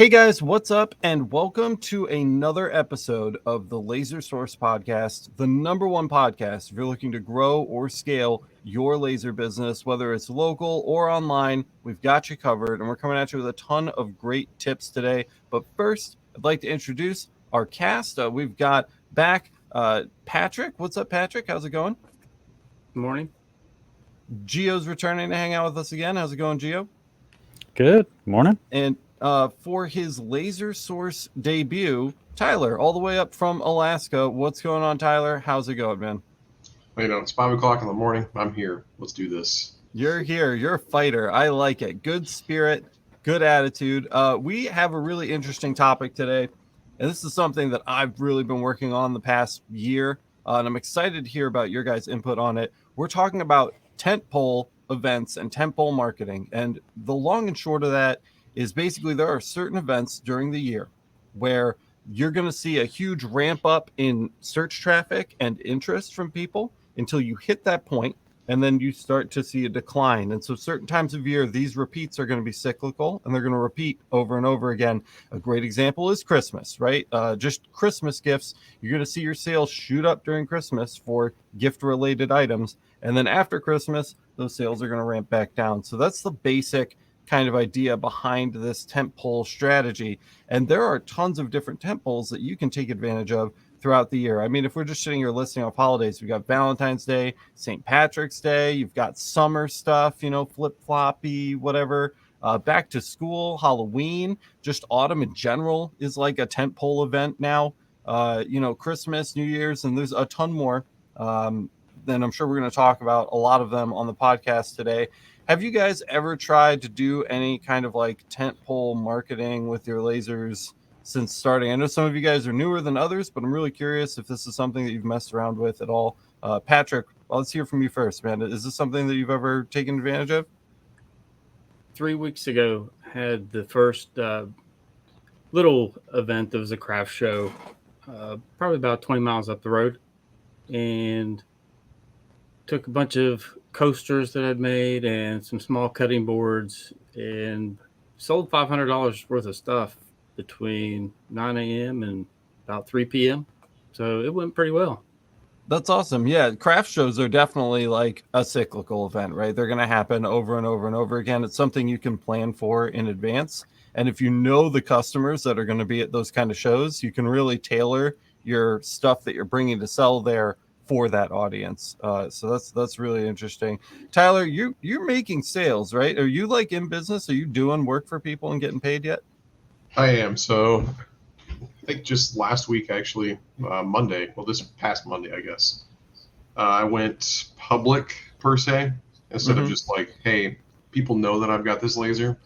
Hey guys, what's up? And welcome to another episode of the Laser Source Podcast, the number one podcast if you're looking to grow or scale your laser business, whether it's local or online. We've got you covered, and we're coming at you with a ton of great tips today. But first, I'd like to introduce our cast. We've got back Patrick. What's up, Patrick? How's it going? Morning. Gio's returning to hang out with us again. How's it going, Gio? Good morning. And for his Laser Source debut, Tyler, all the way up from Alaska. What's going on, Tyler? How's it going, man? You know, it's 5 o'clock in the morning. I'm here. Let's do this. You're here. You're a fighter. I like it. Good spirit, good attitude. We have a really interesting topic today, and this is something that I've really been working on the past year, and I'm excited to hear about your guys' input on it. We're talking about tentpole events and tentpole marketing, and the long and short of that is basically there are certain events during the year where you're going to see a huge ramp up in search traffic and interest from people until you hit that point, and then you start to see a decline. And so certain times of year, these repeats are going to be cyclical, and they're going to repeat over and over again. A great example is Christmas, right? Just Christmas gifts. You're going to see your sales shoot up during Christmas for gift-related items, and then after Christmas, those sales are going to ramp back down. So that's the basic kind of idea behind this tentpole strategy. And there are tons of different tentpoles that you can take advantage of throughout the year. I mean, if we're just sitting here listing off holidays, we've got Valentine's Day, St. Patrick's Day, you've got summer stuff, you know, flip-floppy, whatever, back to school, Halloween, just autumn in general is like a tentpole event now, you know, Christmas, New Year's, and there's a ton more. Then I'm sure we're going to talk about a lot of them on the podcast today. Have you guys ever tried to do any kind of like tentpole marketing with your lasers since starting? I know some of you guys are newer than others, but I'm really curious if this is something that you've messed around with at all. Patrick, let's hear from you first, man. Is this something that you've ever taken advantage of? 3 weeks ago, had the first little event that was a craft show, probably about 20 miles up the road, and took a bunch of coasters that I'd made and some small cutting boards and sold $500 worth of stuff between 9 a.m. and about 3 p.m. So it went pretty well. That's awesome. Yeah, craft shows are definitely like a cyclical event, right? They're going to happen over and over and over again. It's something you can plan for in advance. And if you know the customers that are going to be at those kind of shows, you can really tailor your stuff that you're bringing to sell there for that audience. So that's really interesting. Tyler, you're making sales, right? Are you like in business? Are you doing work for people and getting paid yet? I am. So I think just last week, actually, Monday, well, this past Monday, I guess, I went public per se, instead of just like, hey, people know that I've got this laser,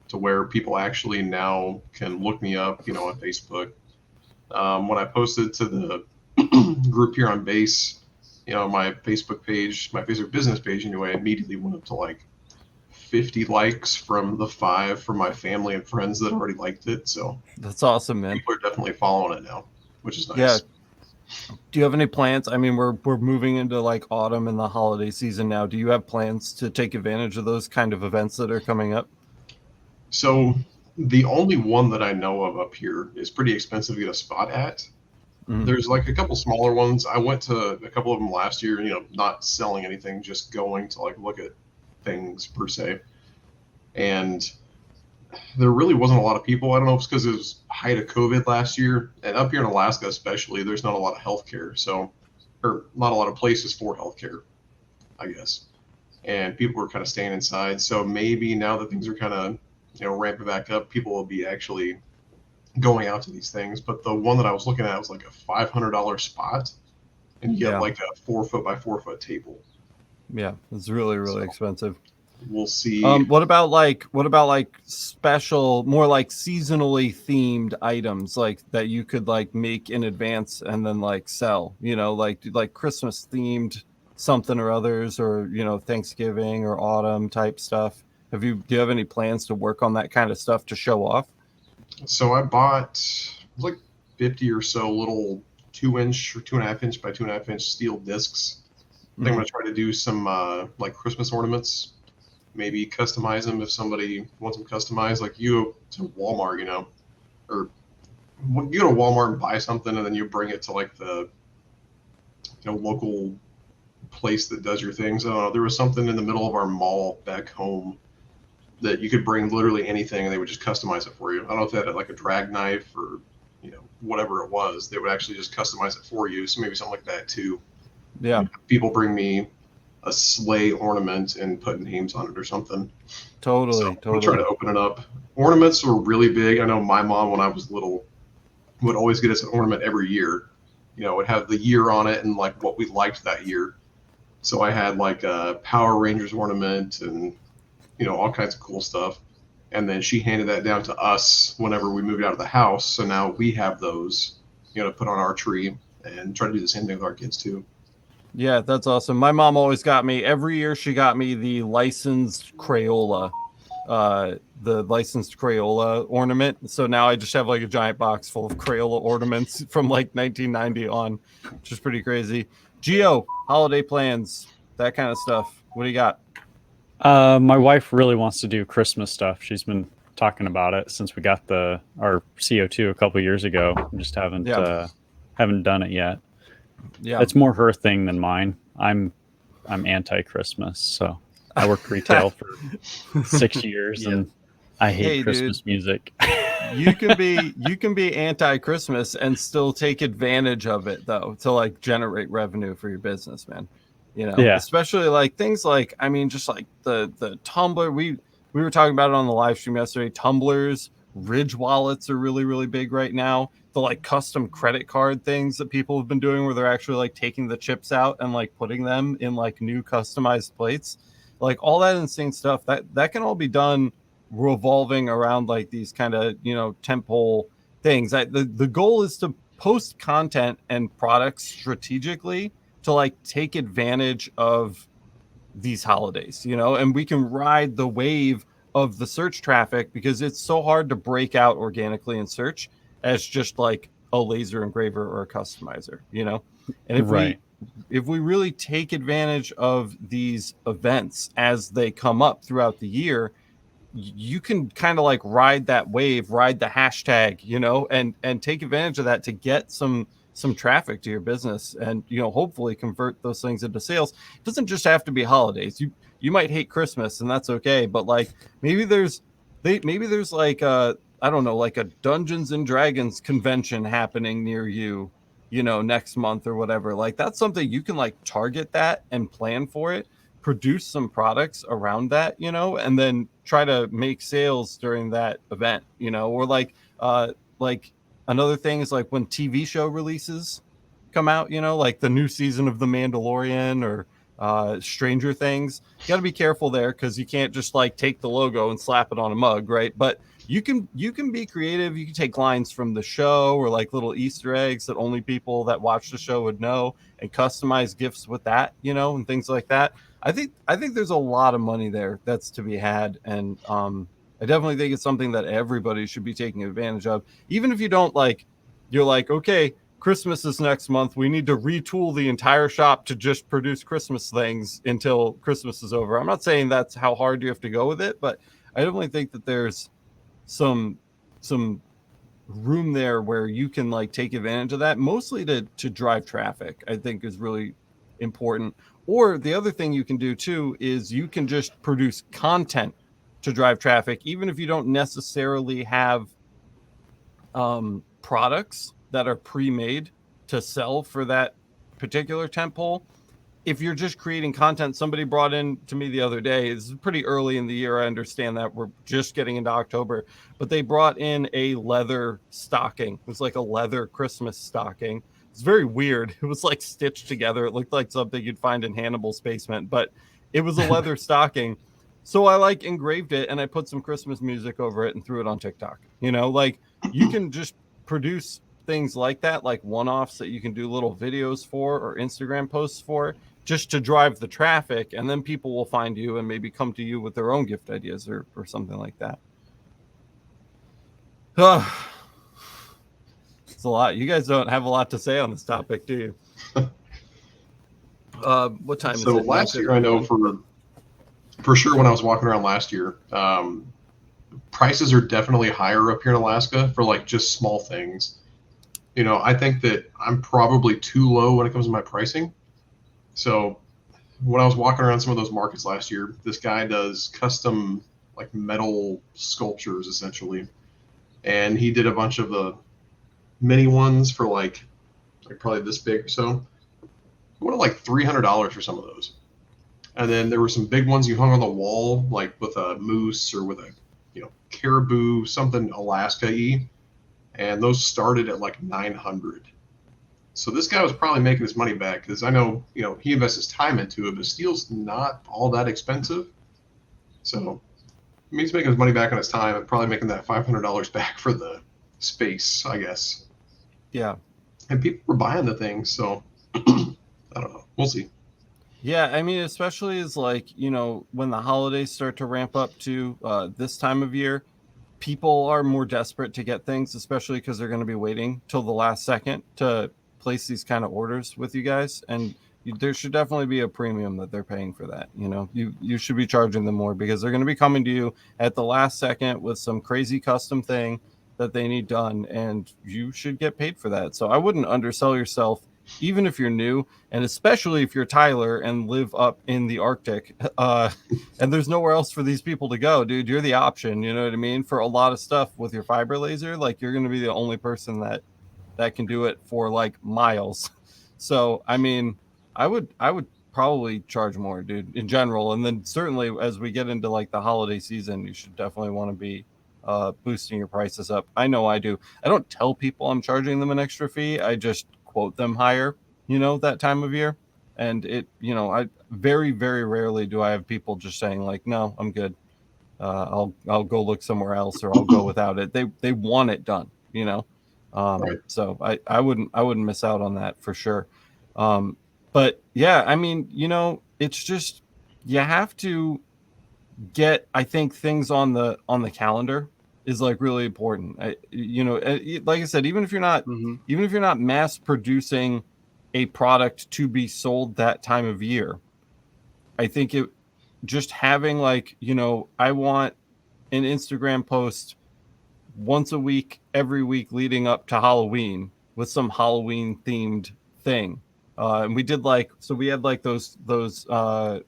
to where people actually now can look me up, you know, on Facebook. When I posted to the group here on base, you know, my Facebook page, my Facebook business page anyway, immediately went up to like 50 likes from the 5 from my family and friends that already liked it. So that's awesome, man. People are definitely following it now, which is nice. Yeah. Do you have any plans? I mean, we're moving into like autumn and the holiday season now. Do you have plans to take advantage of those kind of events that are coming up? So the only one that I know of up here is pretty expensive to get a spot at. There's like a couple smaller ones. I went to a couple of them last year, you know, not selling anything, just going to like look at things per se. And there really wasn't a lot of people. I don't know if it's because it was height of COVID last year. And up here in Alaska especially, there's not a lot of healthcare. So, or not a lot of places for healthcare, I guess. And people were kind of staying inside. So maybe now that things are kind of, you know, ramping back up, people will be actually going out to these things. But the one that I was looking at was like a $500 spot, and you get like a 4 foot by 4 foot table. Yeah, it's really expensive. We'll see. What about like special, more like seasonally themed items like that you could like make in advance and then like sell, you know, like Christmas themed something or others, or, you know, Thanksgiving or autumn type stuff? Do you have any plans to work on that kind of stuff to show off? So I bought like 50 or so little 2-inch or 2.5-inch by 2.5-inch steel discs. I think I'm going to try to do some like Christmas ornaments, maybe customize them if somebody wants them customized. Like you go to Walmart, you know, or you go to Walmart and buy something, and then you bring it to like the local place that does your things. I don't know. There was something in the middle of our mall back home that you could bring literally anything, and they would just customize it for you. I don't know if they had like a drag knife or whatever it was. They would actually just customize it for you. So maybe something like that too. Yeah. People bring me a sleigh ornament and put names on it or something. Totally. I'm trying to open it up. Ornaments were really big. I know my mom, when I was little, would always get us an ornament every year. It would have the year on it and like what we liked that year. So I had like a Power Rangers ornament and all kinds of cool stuff. And then she handed that down to us whenever we moved out of the house. So now we have those, to put on our tree, and try to do the same thing with our kids too. Yeah, that's awesome. My mom always got me, every year she got me the licensed Crayola ornament. So now I just have like a giant box full of Crayola ornaments from like 1990 on, which is pretty crazy. Gio, holiday plans, that kind of stuff. What do you got? My wife really wants to do Christmas stuff. She's been talking about it since we got our CO2 a couple years ago. Just haven't done it yet. Yeah, it's more her thing than mine. I'm anti-Christmas, so I worked retail for 6 years, and I hate Christmas music. you can be anti-Christmas and still take advantage of it though, to like generate revenue for your business, man. Especially like things like, I mean, just like the tumbler. We were talking about it on the live stream yesterday. Tumblers, Ridge wallets are really, really big right now. The like custom credit card things that people have been doing, where they're actually like taking the chips out and like putting them in like new customized plates, like all that insane stuff that can all be done revolving around like these kind of tentpole things. The goal is to post content and products strategically to like take advantage of these holidays, and we can ride the wave of the search traffic, because it's so hard to break out organically in search as just like a laser engraver or a customizer, and if we really take advantage of these events as they come up throughout the year, you can kind of like ride that wave, ride the hashtag, and take advantage of that to get some traffic to your business, and hopefully convert those things into sales. It doesn't just have to be holidays. You might hate Christmas, and that's okay, but like maybe there's like I don't know, like a Dungeons and Dragons convention happening near you, next month or whatever. Like that's something you can like target that and plan for it, produce some products around that, and then try to make sales during that event, or like another thing is like when TV show releases come out, like the new season of The Mandalorian or Stranger Things. You got to be careful there, because you can't just like take the logo and slap it on a mug, right? But you can be creative. You can take lines from the show or like little Easter eggs that only people that watch the show would know, and customize gifts with that, and things like that. I think there's a lot of money there that's to be had, and I definitely think it's something that everybody should be taking advantage of. Even if you don't like, you're like, okay, Christmas is next month, we need to retool the entire shop to just produce Christmas things until Christmas is over. I'm not saying that's how hard you have to go with it, but I definitely think that there's some room there where you can like take advantage of that, mostly to drive traffic. I think is really important. Or the other thing you can do too is you can just produce content to drive traffic, even if you don't necessarily have products that are pre-made to sell for that particular tentpole. If you're just creating content, somebody brought in to me the other day, it's pretty early in the year, I understand that we're just getting into October, but they brought in a leather stocking. It was like a leather Christmas stocking. It's very weird. It was like stitched together. It looked like something you'd find in Hannibal's basement, but it was a leather stocking. So I like engraved it and I put some Christmas music over it and threw it on TikTok. Like you can just produce things like that, like one-offs that you can do little videos for or Instagram posts for, just to drive the traffic, and then people will find you and maybe come to you with their own gift ideas or something like that. It's a lot. You guys don't have a lot to say on this topic, do you? What time is it? So last year, I know for sure when I was walking around last year, prices are definitely higher up here in Alaska for like just small things. You know, I think that I'm probably too low when it comes to my pricing. So when I was walking around some of those markets last year, this guy does custom like metal sculptures essentially, and he did a bunch of the mini ones for like probably this big or so. He wanted like $300 for some of those. And then there were some big ones you hung on the wall, like with a moose or with a, you know, caribou, something Alaska-y. And those started at like 900. So this guy was probably making his money back because I know, you know, he invests his time into it, but steel's not all that expensive. So he's making his money back on his time and probably making that $500 back for the space, I guess. Yeah. And people were buying the things, so I don't know. We'll see. Yeah, I mean, especially as like, you know, when the holidays start to ramp up to this time of year, people are more desperate to get things, especially because they're going to be waiting till the last second to place these kind of orders with you guys. And there should definitely be a premium that they're paying for that. You know, you should be charging them more because they're going to be coming to you at the last second with some crazy custom thing that they need done, and you should get paid for that. So I wouldn't undersell yourself, even if you're new, and especially if you're Tyler and live up in the Arctic, and there's nowhere else for these people to go, dude. You're the option, you know what I mean? For a lot of stuff with your fiber laser, like you're going to be the only person that can do it for like miles. So, I mean, I would probably charge more, dude, in general. And then certainly as we get into like the holiday season, you should definitely want to be boosting your prices up. I know I do. I don't tell people I'm charging them an extra fee. I just quote them higher, you know, that time of year. And it, you know, I very, very rarely do I have people just saying like, no, I'm good. I'll go look somewhere else, or I'll go without it. They want it done, you know? Right. So I wouldn't miss out on that for sure. But yeah, I mean, you know, it's just, you have to get, I think, things on the calendar is like really important. You know, like I said, even if you're not mass producing a product to be sold that time of year, I think it just having like, you know, I want an Instagram post once a week, every week leading up to Halloween with some Halloween themed thing. And we did like, so we had like those the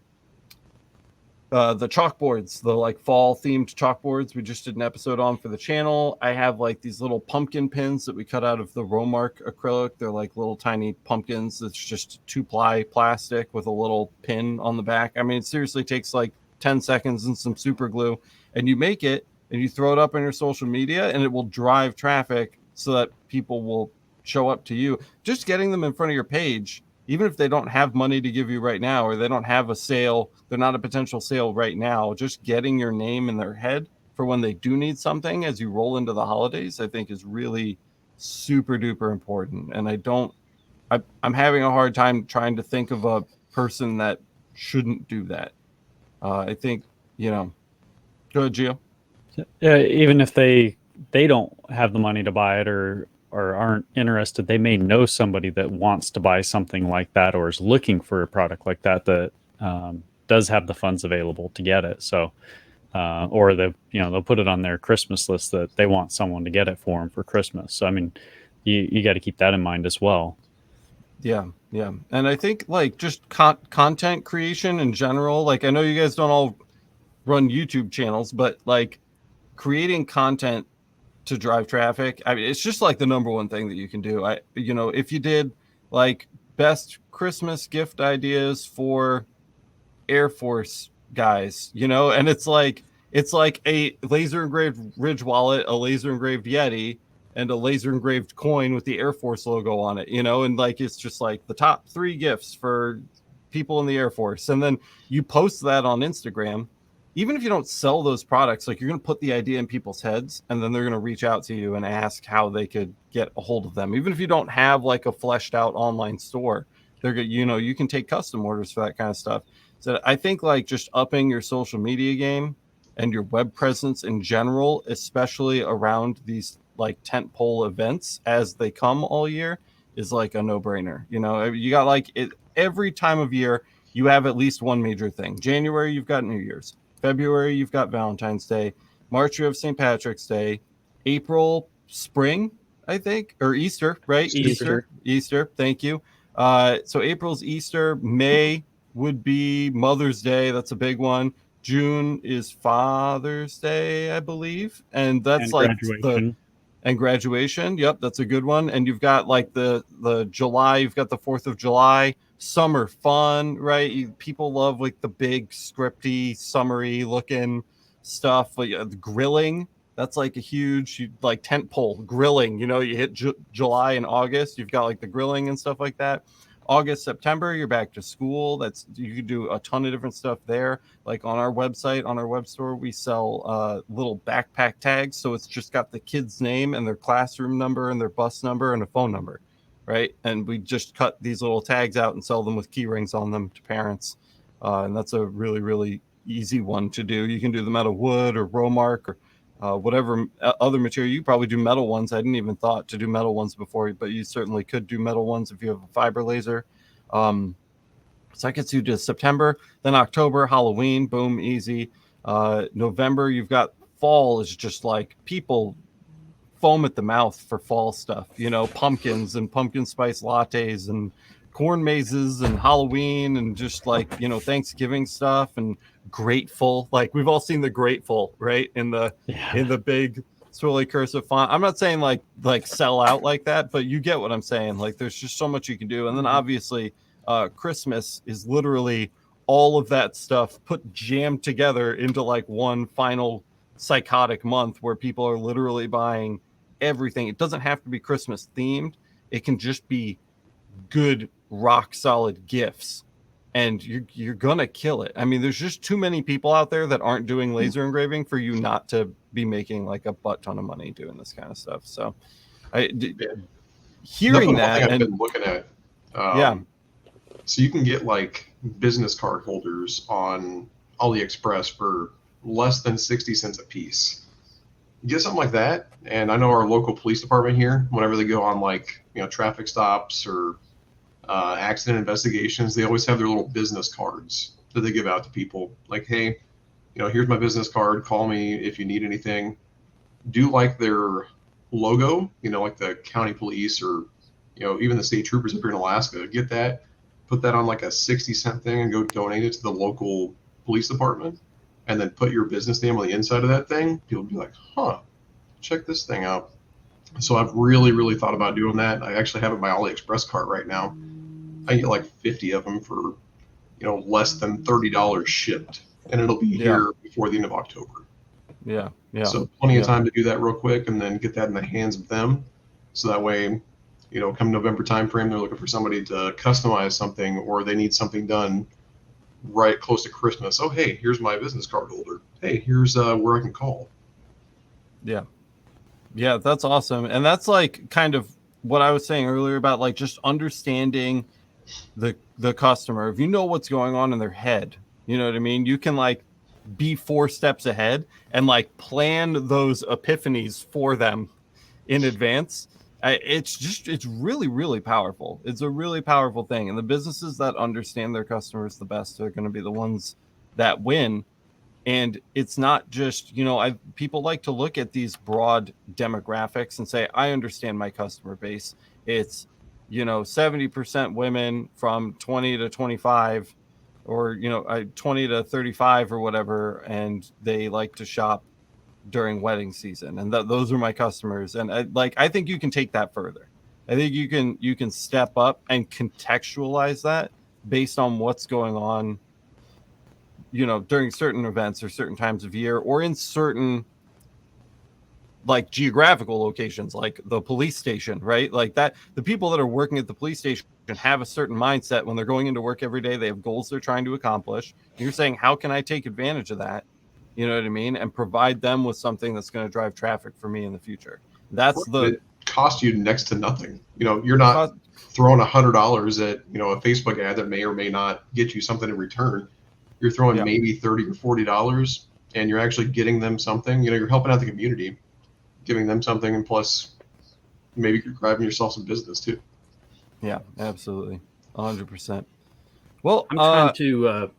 chalkboards, the like fall themed chalkboards we just did an episode on for the channel. I have like these little pumpkin pins that we cut out of the Romark acrylic. They're like little tiny pumpkins. It's just 2-ply plastic with a little pin on the back. I mean, it seriously takes like 10 seconds and some super glue, and you make it and you throw it up on your social media, and it will drive traffic so that people will show up to you. Just getting them in front of your page, even if they don't have money to give you right now, or they don't have a sale, they're not a potential sale right now, just getting your name in their head for when they do need something as you roll into the holidays, I think is really super duper important. And I'm having a hard time trying to think of a person that shouldn't do that. I think, you know, go ahead, Gio. Yeah, even if they don't have the money to buy it or aren't interested, they may know somebody that wants to buy something like that or is looking for a product like that does have the funds available to get it. So, or they'll put it on their Christmas list that they want someone to get it for them for Christmas. So, I mean, you got to keep that in mind as well. Yeah. And I think like just content creation in general, like I know you guys don't all run YouTube channels, but like creating content to drive traffic, I mean, it's just like the number one thing that you can do. You know, if you did like best Christmas gift ideas for Air Force guys, you know, and it's like a laser engraved Ridge wallet, a laser engraved Yeti, and a laser engraved coin with the Air Force logo on it, you know, and like it's just like the top 3 gifts for people in the Air Force. And then you post that on Instagram. Even if you don't sell those products, like you're going to put the idea in people's heads, and then they're going to reach out to you and ask how they could get a hold of them. Even if you don't have like a fleshed out online store, they're good. You know, you can take custom orders for that kind of stuff. So I think like just upping your social media game and your web presence in general, especially around these like tentpole events as they come all year, is like a no-brainer. You know, you got like it every time of year, you have at least one major thing. January, you've got New Year's. February, you've got Valentine's Day. March, you have St. Patrick's Day. April, spring, I think, or Easter, right? Easter. Thank you. So April's Easter. May would be Mother's Day. That's a big one. June is Father's Day, I believe, and that's And like graduation. and graduation. Yep, that's a good one. And you've got like the July. You've got the 4th of July. Summer fun, right? People love like the big scripty, summery looking stuff. Like the grilling. That's like a huge like tent pole grilling. You know, you hit July and August. You've got like the grilling and stuff like that. August, September, you're back to school. That's you can do a ton of different stuff there. Like on our website, on our web store, we sell little backpack tags. So it's just got the kid's name and their classroom number and their bus number and a phone number, right? And we just cut these little tags out and sell them with key rings on them to parents. And that's a really, really easy one to do. You can do them out of wood or Romark or whatever other material. You probably do metal ones. I didn't even thought to do metal ones before, but you certainly could do metal ones if you have a fiber laser. So that gets you to September, then October, Halloween, boom, easy. November, you've got fall is just like people foam at the mouth for fall stuff, you know, pumpkins and pumpkin spice lattes and corn mazes and Halloween and just like, you know, Thanksgiving stuff and grateful. Like we've all seen the grateful, right? In the big swirly cursive font. I'm not saying like sell out like that, but you get what I'm saying. Like there's just so much you can do. And then obviously Christmas is literally all of that stuff put jammed together into like one final psychotic month where people are literally buying everything. It doesn't have to be Christmas themed. It can just be good rock solid gifts, and you're gonna kill it. I mean, there's just too many people out there that aren't doing laser engraving for you not to be making like a butt ton of money doing this kind of stuff. So hearing that, I've and been looking at so you can get like business card holders on AliExpress for less than 60 cents a piece. Get something like that, and I know our local police department here, whenever they go on like, you know, traffic stops or accident investigations, they always have their little business cards that they give out to people. Like, hey, you know, here's my business card. Call me if you need anything. Do like their logo, you know, like the county police or, you know, even the state troopers up here in Alaska. Get that, put that on like a 60-cent thing and go donate it to the local police department. And then put your business name on the inside of that thing. People be like, huh, check this thing out. So I've really, really thought about doing that. I actually have it in my AliExpress cart right now. I get like 50 of them for, you know, less than $30 shipped, and it'll be here before the end of October. Yeah. So plenty of time to do that real quick, and then get that in the hands of them. So that way, you know, come November timeframe, they're looking for somebody to customize something, or they need something done right close to Christmas. Oh, hey, here's my business card holder. Hey, here's where I can call. Yeah, that's awesome. And that's like kind of what I was saying earlier about like just understanding the customer. If you know what's going on in their head, you know what I mean? You can like be 4 steps ahead and like plan those epiphanies for them in advance. It's really, really powerful. It's a really powerful thing. And the businesses that understand their customers the best are going to be the ones that win. And it's not just, you know, people like to look at these broad demographics and say, I understand my customer base. It's, you know, 70% women from 20 to 25 or, you know, 20 to 35 or whatever. And they like to shop during wedding season. And those are my customers. And I think you can take that further. I think you can step up and contextualize that based on what's going on, you know, during certain events or certain times of year or in certain like geographical locations, like the police station, right? Like that, the people that are working at the police station have a certain mindset when they're going into work every day. They have goals they're trying to accomplish. And you're saying, how can I take advantage of that? You know what I mean? And provide them with something that's going to drive traffic for me in the future. It cost you next to nothing. You know, you're not throwing $100 at, you know, a Facebook ad that may or may not get you something in return. You're throwing maybe $30 or $40, and you're actually getting them something. You know, you're helping out the community, giving them something, and plus maybe you're grabbing yourself some business too. Yeah, absolutely, 100%. Well, I'm trying to.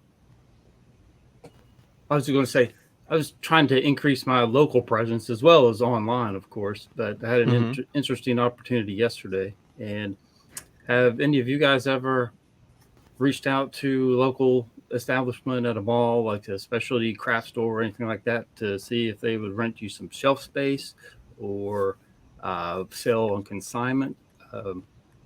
I was going to say, I was trying to increase my local presence as well as online, of course, but I had an interesting opportunity yesterday. And have any of you guys ever reached out to local establishment at a mall, like a specialty craft store or anything like that, to see if they would rent you some shelf space or sell on consignment?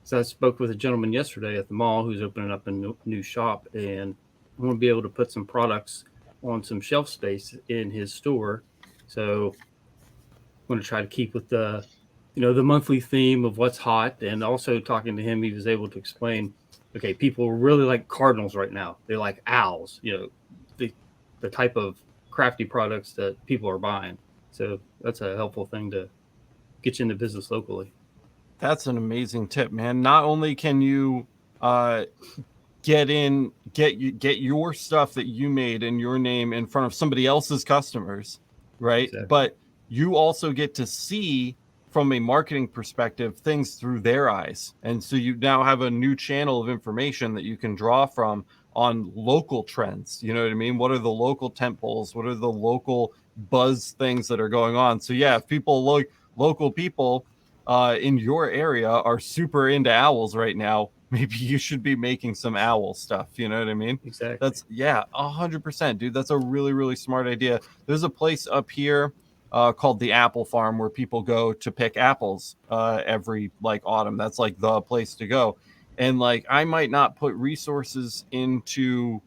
So I spoke with a gentleman yesterday at the mall who's opening up a new shop, and I want to be able to put some products on some shelf space in his store. So I'm going to try to keep with the, the monthly theme of what's hot. And also talking to him, he was able to explain, okay, people really like cardinals right now. They like owls, the type of crafty products that people are buying. So that's a helpful thing to get you into business locally. That's an amazing tip, man. Not only can you get your stuff that you made in your name in front of somebody else's customers, right? Exactly. But you also get to see from a marketing perspective things through their eyes. And so you now have a new channel of information that you can draw from on local trends. You know what I mean? What are the local tent poles? What are the local buzz things that are going on? So yeah, if local people in your area are super into owls right now, maybe you should be making some owl stuff. You know what I mean? Exactly. That's 100%, dude. That's a really, really smart idea. There's a place up here called the Apple Farm where people go to pick apples every autumn. That's like the place to go. And I might not put resources into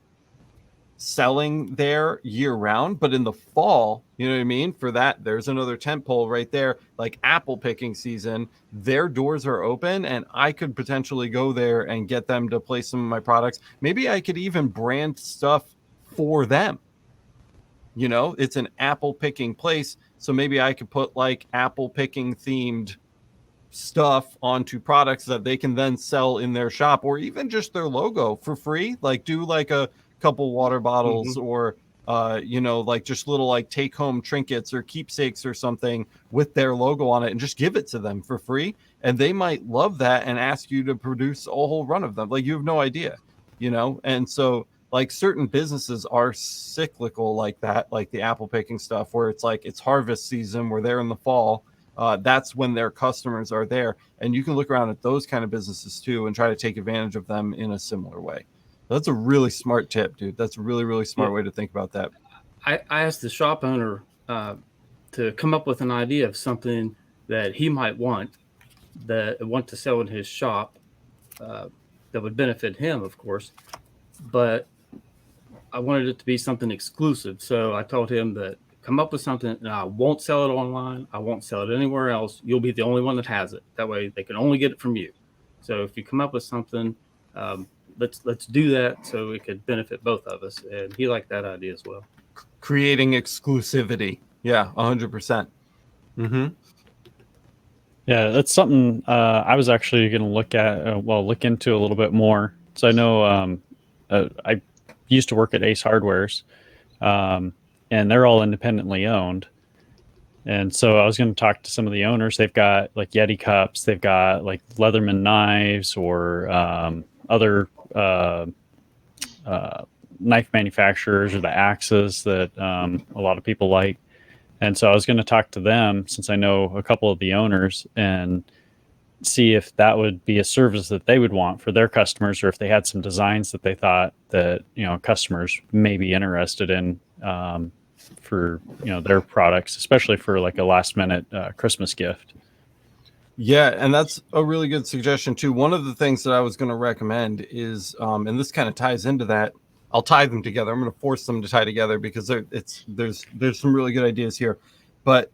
selling there year round, but in the fall, you know what I mean? For that, there's another tent pole right there, like apple picking season. Their doors are open, and I could potentially go there and get them to place some of my products. Maybe I could even brand stuff for them. It's an apple picking place, so maybe I could put apple picking themed stuff onto products that they can then sell in their shop, or even just their logo for free. Do a couple water bottles or just little take home trinkets or keepsakes or something with their logo on it, and just give it to them for free. And they might love that and ask you to produce a whole run of them. You have no idea, and so certain businesses are cyclical like that, like the apple picking stuff, where it's harvest season, we're there in the fall. That's when their customers are there. And you can look around at those kind of businesses too and try to take advantage of them in a similar way. That's a really smart tip, dude. That's a really, really smart way to think about that. I asked the shop owner to come up with an idea of something that he might want to sell in his shop that would benefit him, of course. But I wanted it to be something exclusive. So I told him that come up with something, and I won't sell it online. I won't sell it anywhere else. You'll be the only one that has it. That way they can only get it from you. So if you come up with something, let's do that so it could benefit both of us. And he liked that idea as well. Creating exclusivity. Yeah, 100%. Yeah, that's something I was actually going to look into a little bit more. So I know I used to work at Ace Hardwares, and they're all independently owned. And so I was going to talk to some of the owners. They've got Yeti cups, they've got Leatherman knives, or other knife manufacturers, or the axes that a lot of people like. And so I was going to talk to them, since I know a couple of the owners, and see if that would be a service that they would want for their customers, or if they had some designs that they thought that customers may be interested in for their products, especially for a last minute Christmas gift. Yeah, and that's a really good suggestion too. One of the things that I was going to recommend is, and this kind of ties into that. I'll tie them together. I'm going to force them to tie together because there's some really good ideas here. But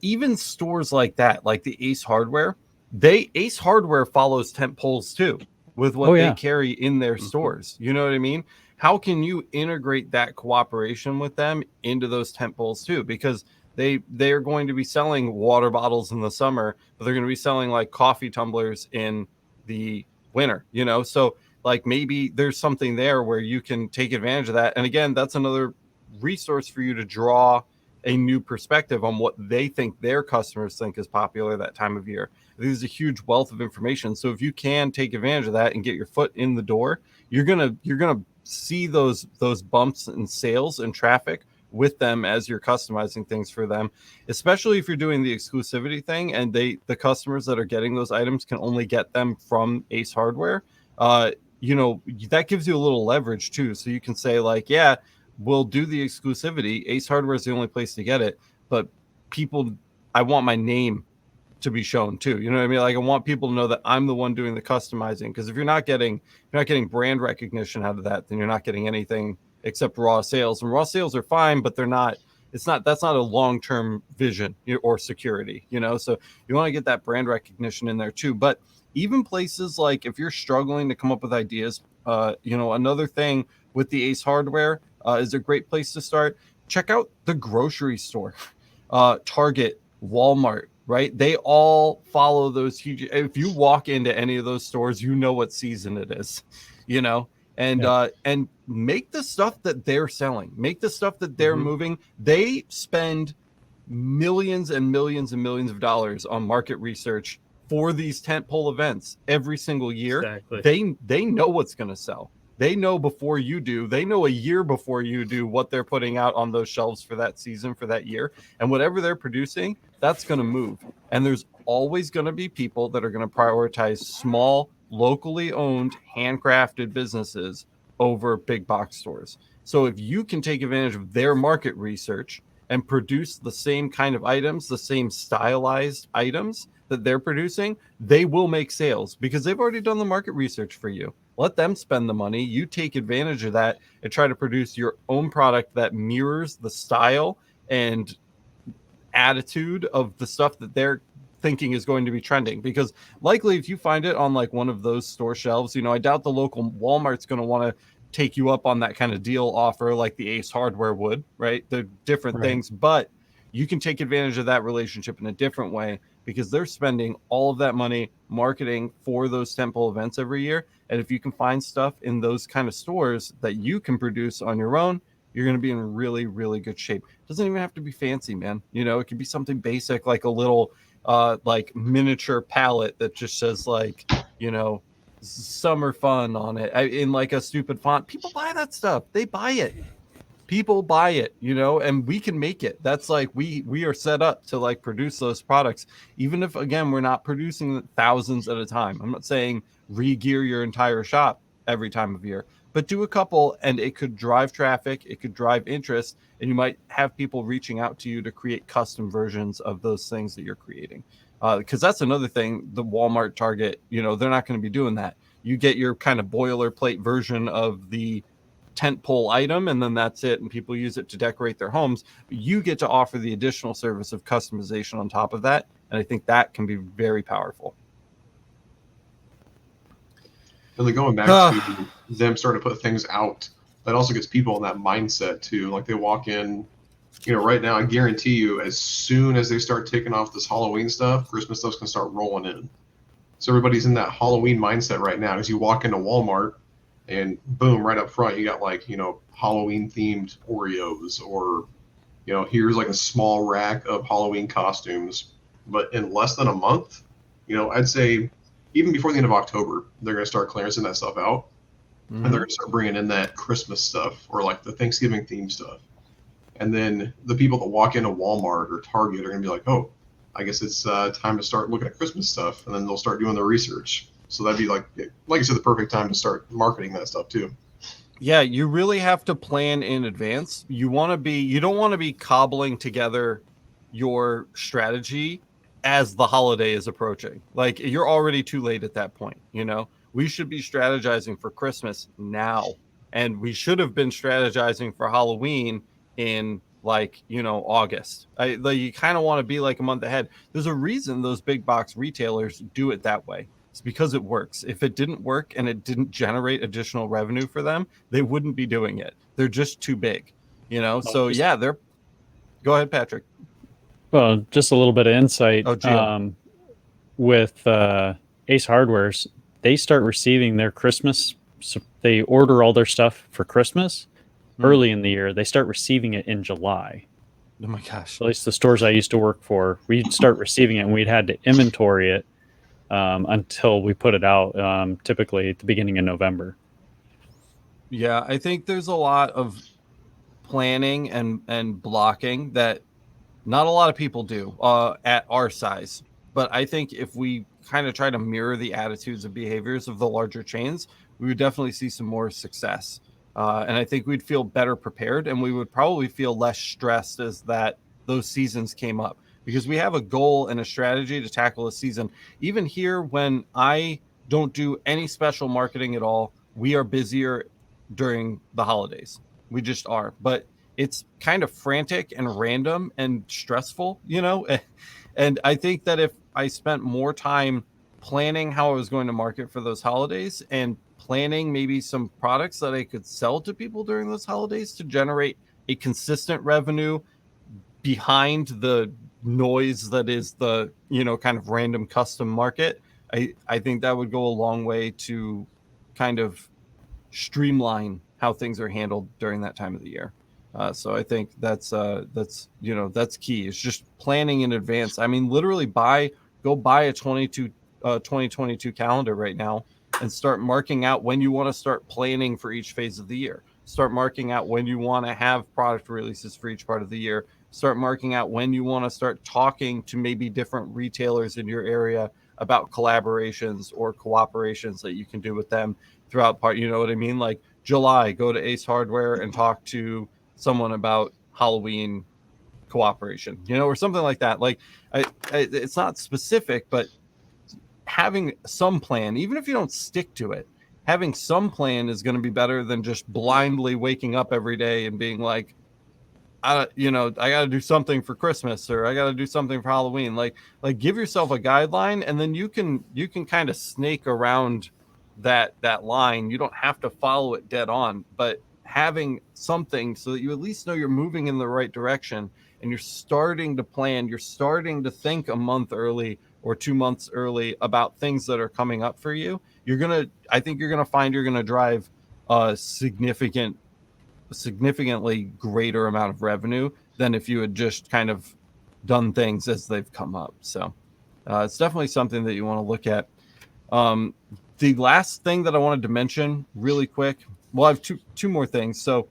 even stores like that, like the Ace Hardware, Ace Hardware follows tent poles too with what they carry in their stores. You know what I mean? How can you integrate that cooperation with them into those tent poles too? Because they're going to be selling water bottles in the summer, but they're going to be selling coffee tumblers in the winter, So maybe there's something there where you can take advantage of that. And again, that's another resource for you to draw a new perspective on what they think their customers think is popular that time of year. There's a huge wealth of information. So if you can take advantage of that and get your foot in the door, you're gonna see those bumps in sales and traffic with them as you're customizing things for them, especially if you're doing the exclusivity thing and the customers that are getting those items can only get them from Ace Hardware. You know, that gives you a little leverage too. So you can say like, yeah, we'll do the exclusivity. Ace Hardware is the only place to get it, but I want my name to be shown too. You know what I mean? Like I want people to know that I'm the one doing the customizing. Because if you're not getting brand recognition out of that, then you're not getting anything except raw sales. And raw sales are fine, but that's not a long-term vision or security, you know? So you want to get that brand recognition in there too. But even places like if you're struggling to come up with ideas, you know, another thing with the Ace Hardware is a great place to start. Check out the grocery store, Target, Walmart, right? They all follow those huge. If you walk into any of those stores, you know what season it is, you know, and make the stuff that they're selling, make the stuff that they're moving. They spend millions and millions and millions of dollars on market research for these tentpole events every single year. Exactly. They know what's going to sell. They know before you do. They know a year before you do what they're putting out on those shelves for that season, for that year. And whatever they're producing, that's going to move. And there's always going to be people that are going to prioritize small, locally owned, handcrafted businesses over big box stores. So if you can take advantage of their market research and produce the same kind of items, the same stylized items that they're producing, they will make sales because they've already done the market research for you. Let them spend the money. You take advantage of that and try to produce your own product that mirrors the style and attitude of the stuff that they're thinking is going to be trending. Because likely if you find it on like one of those store shelves, you know, I doubt the local Walmart's going to want to take you up on that kind of deal offer like the Ace Hardware would, right? They're different things, but you can take advantage of that relationship in a different way because they're spending all of that money marketing for those tentpole events every year. And if you can find stuff in those kind of stores that you can produce on your own, you're going to be in really, really good shape. It doesn't even have to be fancy, man. You know, it could be something basic, like a little like miniature palette that just says like, you know, summer fun on it in like a stupid font. People buy that stuff. They buy it. People buy it, you know, and we can make it. That's like we are set up to like produce those products, even if again we're not producing thousands at a time. I'm not saying re-gear your entire shop every time of year, but do a couple, and it could drive traffic, it could drive interest, and you might have people reaching out to you to create custom versions of those things that you're creating. Because that's another thing. The Walmart, Target, you know, they're not going to be doing that. You get your kind of boilerplate version of the tentpole item, and then that's it, and people use it to decorate their homes. You get to offer the additional service of customization on top of that, and I think that can be very powerful. And then going back to them starting to put things out, that also gets people in that mindset too. Like they walk in, you know, right now I guarantee you as soon as they start taking off this Halloween stuff, Christmas stuff's gonna start rolling in. So everybody's in that Halloween mindset right now. As you walk into Walmart, and boom, right up front, you got like, you know, Halloween themed Oreos, or, you know, here's like a small rack of Halloween costumes. But in less than a month, you know, I'd say even before the end of October, they're going to start clearancing that stuff out. And they're going to start bringing in that Christmas stuff or like the Thanksgiving themed stuff. And then the people that walk into Walmart or Target are going to be like, oh, I guess it's time to start looking at Christmas stuff. And then they'll start doing their research. So that'd be like you said, the perfect time to start marketing that stuff too. Yeah, you really have to plan in advance. You don't want to be cobbling together your strategy as the holiday is approaching. Like you're already too late at that point, you know. We should be strategizing for Christmas now. And we should have been strategizing for Halloween in like, you know, August. You kind of want to be like a month ahead. There's a reason those big box retailers do it that way. It's because it works. If it didn't work and it didn't generate additional revenue for them, they wouldn't be doing it. They're just too big, you know? So yeah, go ahead, Patrick. Well, just a little bit of insight. With Ace Hardware's, they start receiving their Christmas. So they order all their stuff for Christmas early in the year. They start receiving it in July. Oh my gosh. At least the stores I used to work for, we'd start receiving it and we'd had to inventory it until we put it out, typically at the beginning of November. Yeah, I think there's a lot of planning and blocking that not a lot of people do at our size. But I think if we kind of try to mirror the attitudes and behaviors of the larger chains, we would definitely see some more success. And I think we'd feel better prepared, and we would probably feel less stressed as those seasons came up, because we have a goal and a strategy to tackle a season. Even here, when I don't do any special marketing at all, we are busier during the holidays. We just are. But it's kind of frantic and random and stressful, And I think that if I spent more time planning how I was going to market for those holidays and planning maybe some products that I could sell to people during those holidays to generate a consistent revenue behind the noise that is the, kind of random custom market, I think that would go a long way to kind of streamline how things are handled during that time of the year. So I think that's key. It's just planning in advance. I mean, literally go buy a 2022 calendar right now and start marking out when you want to start planning for each phase of the year. Start marking out when you want to have product releases for each part of the year. Start marking out when you want to start talking to maybe different retailers in your area about collaborations or cooperations that you can do with them throughout part. You know what I mean? Like July, go to Ace Hardware and talk to someone about Halloween cooperation, or something like that. Like it's not specific, but having some plan, even if you don't stick to it, having some plan is going to be better than just blindly waking up every day and being like, I got to do something for Christmas, or I got to do something for Halloween. Like give yourself a guideline, and then you can kind of snake around that line. You don't have to follow it dead on, but having something so that you at least know you're moving in the right direction, and you're starting to plan, you're starting to think a month early or 2 months early about things that are coming up for you. I think you're going to find you're going to drive a significantly greater amount of revenue than if you had just kind of done things as they've come up. So it's definitely something that you want to look at. The last thing that I wanted to mention really quick, well, I have two more things. So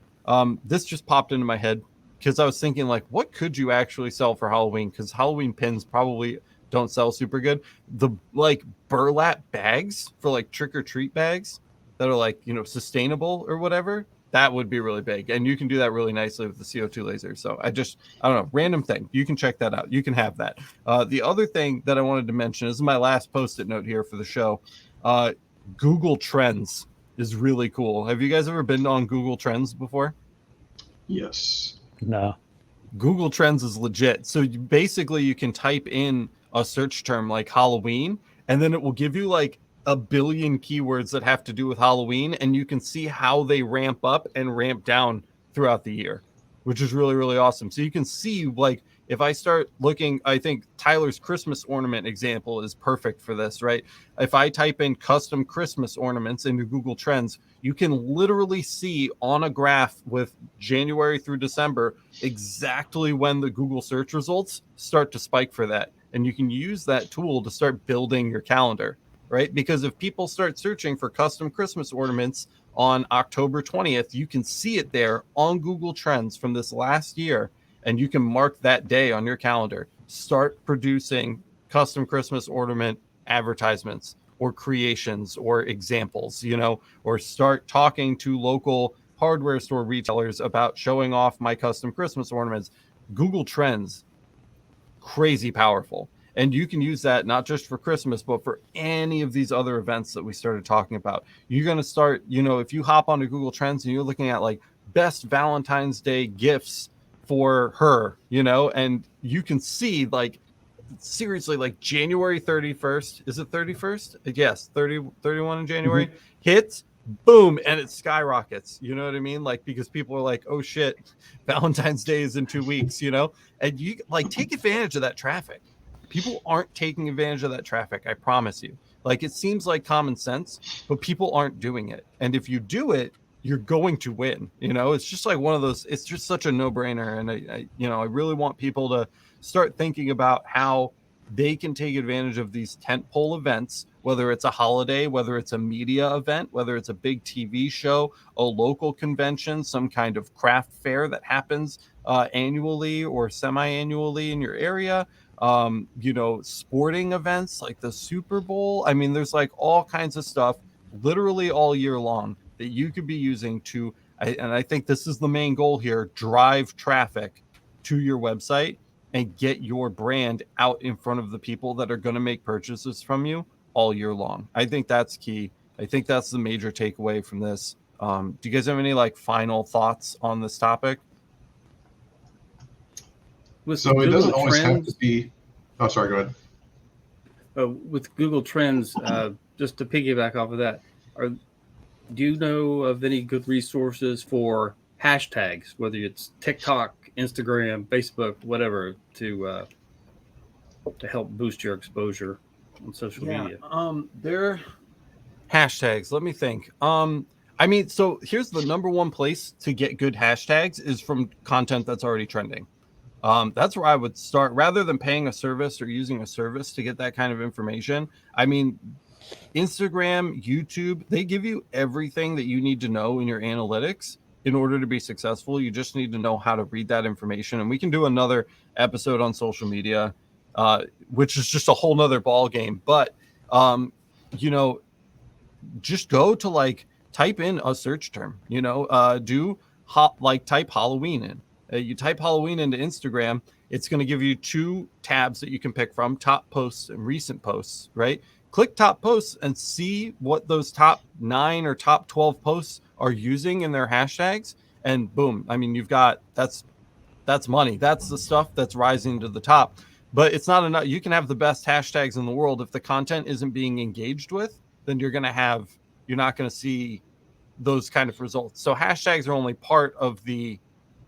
this just popped into my head because I was thinking, like, what could you actually sell for Halloween? Because Halloween pins probably don't sell super good. The like burlap bags for like trick or treat bags that are like, sustainable or whatever, that would be really big. And you can do that really nicely with the CO2 laser. So I don't know, random thing. You can check that out. You can have that. The other thing that I wanted to mention, this is my last post-it note here for the show. Google Trends is really cool. Have you guys ever been on Google Trends before? Yes. No. Google Trends is legit. So you can type in a search term like Halloween, and then it will give you like a billion keywords that have to do with Halloween, and you can see how they ramp up and ramp down throughout the year, which is really, really awesome. So you can see, like, if I start looking, I think Tyler's Christmas ornament example is perfect for this, right? If I type in custom Christmas ornaments into Google Trends, you can literally see on a graph with January through December exactly when the Google search results start to spike for that. And you can use that tool to start building your calendar, right? Because if people start searching for custom Christmas ornaments on October 20th, you can see it there on Google Trends from this last year, and you can mark that day on your calendar. Start producing custom Christmas ornament advertisements or creations or examples, or start talking to local hardware store retailers about showing off my custom Christmas ornaments. Google Trends, crazy powerful. And you can use that not just for Christmas, but for any of these other events that we started talking about. You're going to start, if you hop onto Google Trends and you're looking at like best Valentine's Day gifts for her, and you can see like, seriously, like January 31st, is it 31st? Yes, 31 in January, hits, boom, and it skyrockets. You know what I mean? Like, because people are like, oh shit, Valentine's Day is in 2 weeks, and you like take advantage of that traffic. People aren't taking advantage of that traffic, I promise you. Like, it seems like common sense, but people aren't doing it. And if you do it, you're going to win. It's just like one of those, it's just such a no-brainer. And I really want people to start thinking about how they can take advantage of these tentpole events, whether it's a holiday, whether it's a media event, whether it's a big TV show, a local convention, some kind of craft fair that happens annually or semi-annually in your area. You know, sporting events like the Super Bowl. I mean, there's like all kinds of stuff literally all year long that you could be using to, and I think this is the main goal here, drive traffic to your website and get your brand out in front of the people that are going to make purchases from you all year long. I think that's key. I think that's the major takeaway from this. Do you guys have any like final thoughts on this topic? So it doesn't always have to be. Oh, sorry. Go ahead. With Google Trends, just to piggyback off of that, do you know of any good resources for hashtags, whether it's TikTok, Instagram, Facebook, whatever, to help boost your exposure on social media? They're hashtags. Let me think. I mean, so here's the number one place to get good hashtags is from content that's already trending. That's where I would start rather than paying a service or using a service to get that kind of information. I mean, Instagram, YouTube, they give you everything that you need to know in your analytics in order to be successful. You just need to know how to read that information. And we can do another episode on social media, which is just a whole nother ball game. But, you know, just go to like type in a search term, you know, type Halloween in. You type Halloween into Instagram, it's going to give you two tabs that you can pick from, top posts and recent posts, right? Click top posts and see what those top 9 or top 12 posts are using in their hashtags. And boom, I mean, you've got, that's money. That's the stuff that's rising to the top. But it's not enough. You can have the best hashtags in the world. If the content isn't being engaged with, then you're not going to see those kind of results. So hashtags are only part of the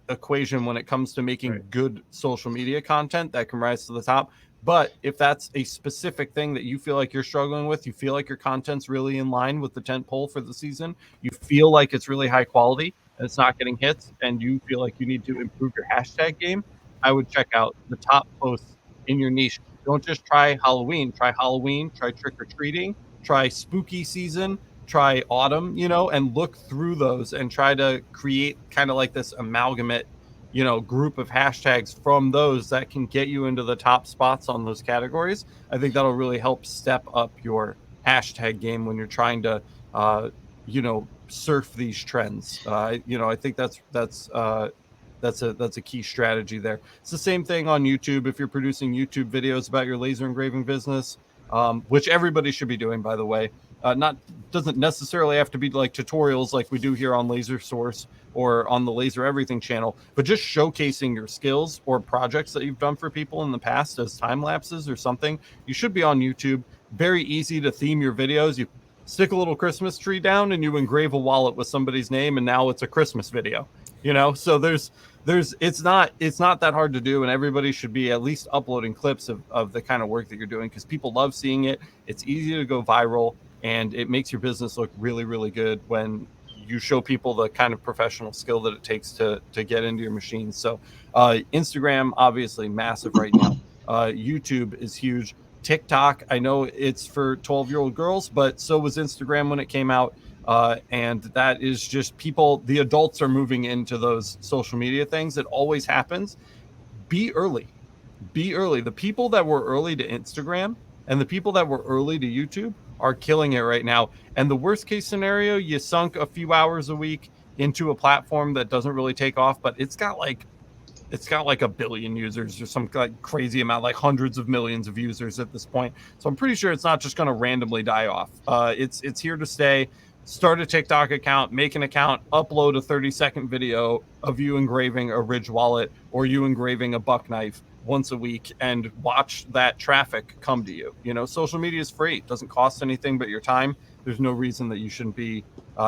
equation when it comes to making good social media content that can rise to the top. But if that's a specific thing that you feel like you're struggling with, you feel like your content's really in line with the tentpole for the season, you feel like it's really high quality and it's not getting hits, and you feel like you need to improve your hashtag game, I would check out the top posts in your niche. Don't just try Halloween, try trick-or-treating, try spooky season, try autumn, you know, and look through those and try to create kind of like this amalgamate, you know, group of hashtags from those that can get you into the top spots on those categories. I think that'll really help step up your hashtag game when you're trying to, you know, surf these trends. You know, I think that's a key strategy there. It's the same thing on YouTube. If you're producing YouTube videos about your laser engraving business, which everybody should be doing, by the way. Doesn't necessarily have to be like tutorials like we do here on Laser Source or on the Laser Everything channel, but just showcasing your skills or projects that you've done for people in the past as time lapses or something. You should be on YouTube. Very easy to theme your videos. You stick a little Christmas tree down and you engrave a wallet with somebody's name, and now it's a Christmas video. You know, so it's not that hard to do, and everybody should be at least uploading clips of the kind of work that you're doing because people love seeing it. It's easy to go viral, and it makes your business look really, really good when you show people the kind of professional skill that it takes to get into your machines. So Instagram, obviously massive right now. YouTube is huge. TikTok, I know it's for 12-year-old girls, but so was Instagram when it came out. And that is just people, the adults are moving into those social media things. It always happens. Be early. The people that were early to Instagram and the people that were early to YouTube are killing it right now. And the worst case scenario, you sunk a few hours a week into a platform that doesn't really take off, but it's got like 1 billion users or some like crazy amount, like hundreds of millions of users at this point. So I'm pretty sure it's not just going to randomly die off. It's here to stay. Start a TikTok account, make an account, upload a 30-second video of you engraving a Ridge wallet or you engraving a buck knife once a week, and watch that traffic come to you. You know, social media is free. It doesn't cost anything but your time. There's no reason that you shouldn't be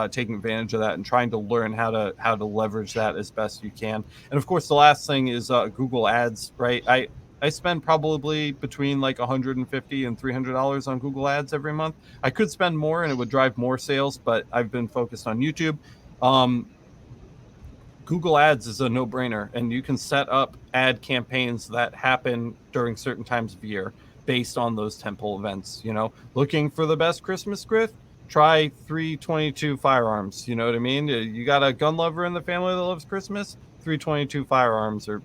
taking advantage of that and trying to learn how to leverage that as best you can. And of course, the last thing is Google Ads, right? I spend probably between like $150 and $300 on Google Ads every month. I could spend more and it would drive more sales, but I've been focused on YouTube. Google Ads is a no-brainer, and you can set up ad campaigns that happen during certain times of year based on those tentpole events. Looking for the best Christmas gift, try 322 firearms. You know what I mean? You got a gun lover in the family that loves Christmas, 322 firearms, or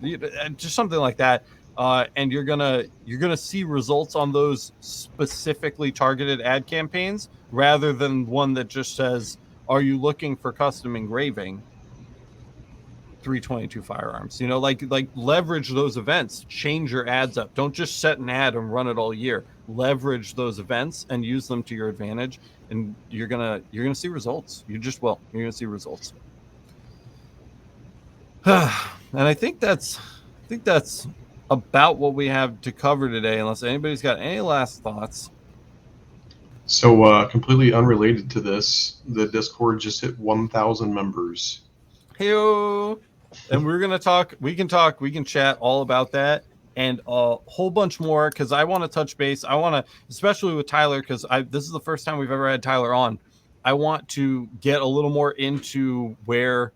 just something like that. And you're gonna see results on those specifically targeted ad campaigns rather than one that just says, "Are you looking for custom engraving?" 322 firearms. Like leverage those events, change your ads up. Don't just set an ad and run it all year. Leverage those events and use them to your advantage, and you're gonna see results. You just will. You're gonna see results. And I think that's about what we have to cover today, unless anybody's got any last thoughts. So completely unrelated to this, the Discord just hit 1,000 members. Hey-o. And we're gonna talk. We can chat all about that and a whole bunch more, because I want to touch base. I want to, especially with Tyler, because this is the first time we've ever had Tyler on. I want to get a little more into where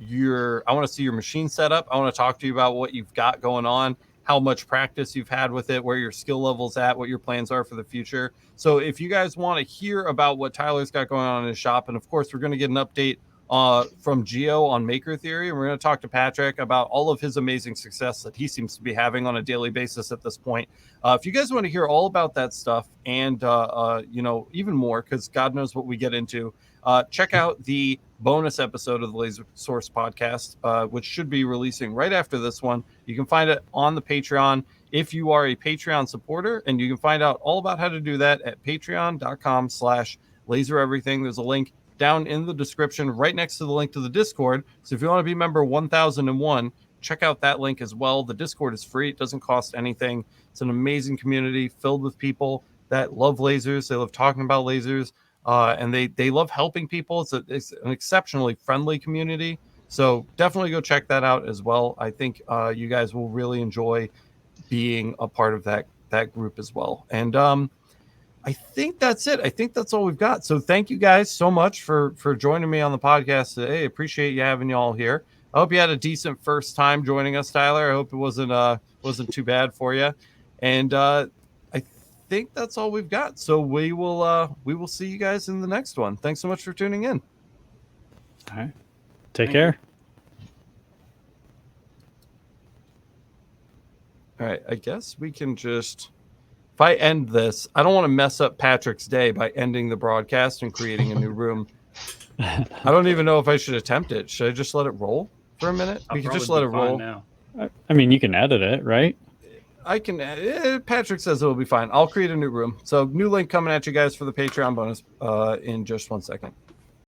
I want to see your machine setup. I want to talk to you about what you've got going on, how much practice you've had with it, where your skill level's at, what your plans are for the future. So if you guys want to hear about what Tyler's got going on in his shop, and of course we're going to get an update from Gio on Maker Theory, and we're going to talk to Patrick about all of his amazing success that he seems to be having on a daily basis at this point. If you guys want to hear all about that stuff and even more, because God knows what we get into, check out the bonus episode of the Laser Source podcast, which should be releasing right after this one. You can find it on the Patreon if you are a Patreon supporter, and you can find out all about how to do that at patreon.com/lasereverything. There's a link down in the description right next to the link to the Discord. So if you want to be member 1001, check out that link as well. The Discord is free. It doesn't cost anything. It's an amazing community filled with people that love lasers. They love talking about lasers, and they love helping people. It's an exceptionally friendly community. So definitely go check that out as well. I think you guys will really enjoy being a part of that group as well. And I think that's it. I think that's all we've got. So thank you guys so much for joining me on the podcast today. I appreciate you having you all here. I hope you had a decent first time joining us, Tyler. I hope it wasn't too bad for you. And I think that's all we've got. So we will see you guys in the next one. Thanks so much for tuning in. All right. Take care. All right. I guess we can just... If I end this, I don't want to mess up Patrick's day by ending the broadcast and creating a new room. I don't even know if I should attempt it. Should I just let it roll for a minute? We can just let it roll now. I mean, you can edit it, right? I can. Patrick says it'll be fine. I'll create a new room. So new link coming at you guys for the Patreon bonus in just 1 second.